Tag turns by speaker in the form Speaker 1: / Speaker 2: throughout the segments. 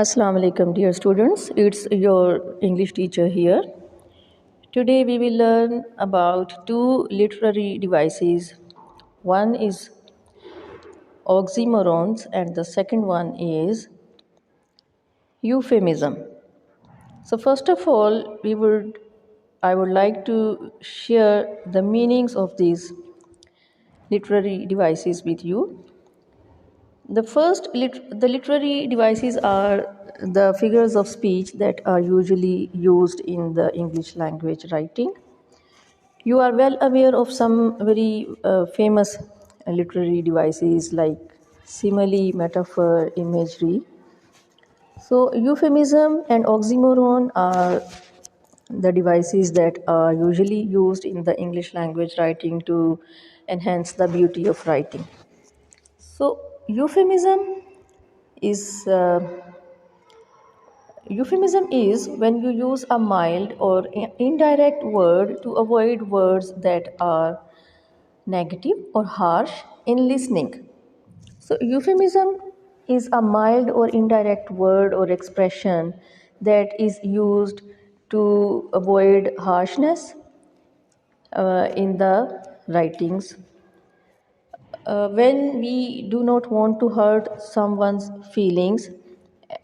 Speaker 1: Assalamu alaikum, dear students. It's your English teacher here. Today we will learn about two literary devices. One is oxymorons and the second one is euphemism. So first of all, I would like to share the meanings of these literary devices with you. The literary devices are the figures of speech that are usually used in the English language writing. You are well aware of some very famous literary devices like simile, metaphor, imagery. So, euphemism and oxymoron are the devices that are usually used in the English language writing to enhance the beauty of writing. So, is uh, euphemism is when you use a mild or indirect word to avoid words that are negative or harsh in listening. So, euphemism is a mild or indirect word or expression that is used to avoid harshness in the writings. When we do not want to hurt someone's feelings,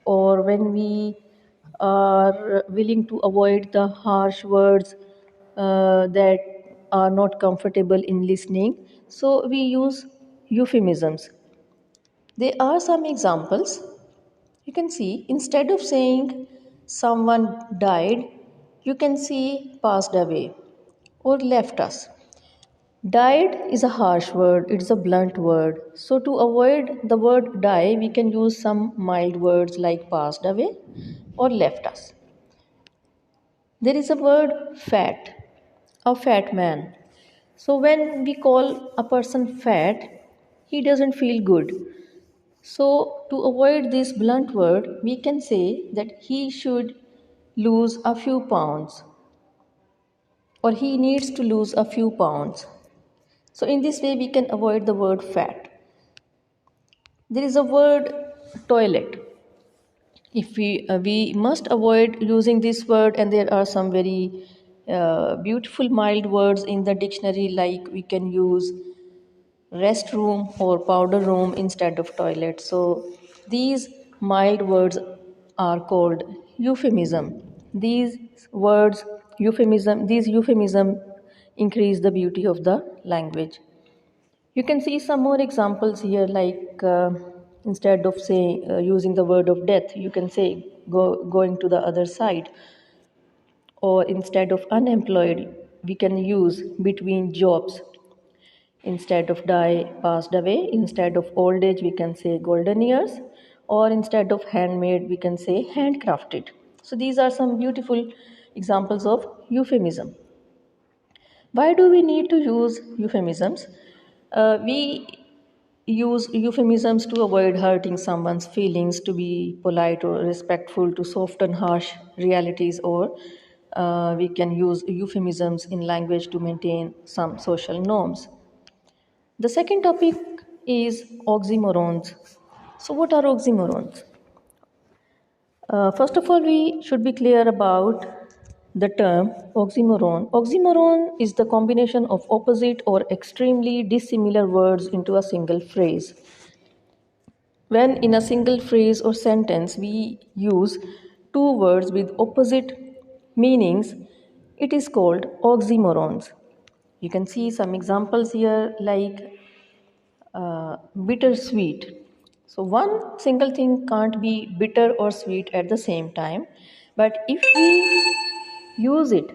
Speaker 1: or when we are willing to avoid the harsh words that are not comfortable in listening, so we use euphemisms. There are some examples. You can see instead of saying someone died, you can see passed away or left us. Died is a harsh word, it's a blunt word. So, to avoid the word die, we can use some mild words like passed away or left us. There is a word fat, a fat man. So, when we call a person fat, he doesn't feel good. So, to avoid this blunt word, we can say that he should lose a few pounds or he needs to lose a few pounds. So, in this way, we can avoid the word fat. There is a word toilet. If we must avoid using this word, and there are some very beautiful mild words in the dictionary, like we can use restroom or powder room instead of toilet. So these mild words are called euphemism. These words these euphemism increase the beauty of the language. You can see some more examples here, like instead of saying using the word of death, you can say going to the other side. Or instead of unemployed, we can use between jobs. Instead of die, passed away. Instead of old age, we can say golden years. Or instead of handmade, we can say handcrafted. So these are some beautiful examples of euphemism. Why do we need to use euphemisms? We use euphemisms to avoid hurting someone's feelings, to be polite or respectful, to soften harsh realities, or we can use euphemisms in language to maintain some social norms. The second topic is oxymorons. So, what are oxymorons? First of all, we should be clear about the term oxymoron. Oxymoron is the combination of opposite or extremely dissimilar words into a single phrase. When in a single phrase or sentence we use two words with opposite meanings, it is called oxymorons. You can see some examples here, like bittersweet. So, one single thing can't be bitter or sweet at the same time, but if we use it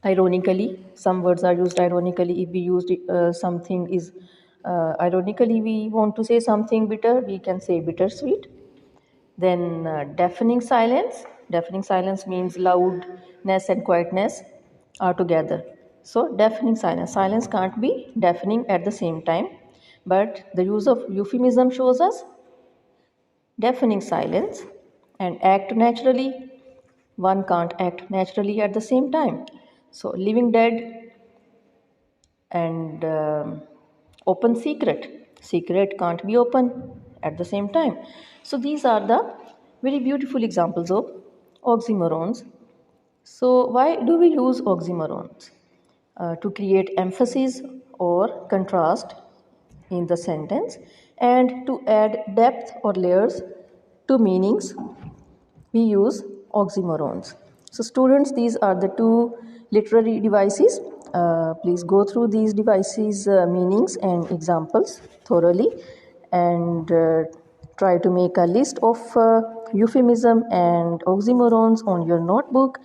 Speaker 1: ironically, some words are used ironically. If we used something is ironically, we want to say something bitter, we can say bittersweet. Then, deafening silence. Deafening silence means loudness and quietness are together. So, deafening silence. Silence can't be deafening at the same time, but the use of euphemism shows us deafening silence and act naturally. One can't act naturally at the same time. So, living dead and open secret. Secret can't be open at the same time. So, these are the very beautiful examples of oxymorons. So, why do we use oxymorons? To create emphasis or contrast in the sentence and to add depth or layers to meanings, we use oxymorons. So, students, these are the two literary devices. Please go through these devices' meanings and examples thoroughly and try to make a list of euphemism and oxymorons on your notebook.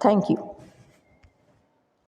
Speaker 1: Thank you.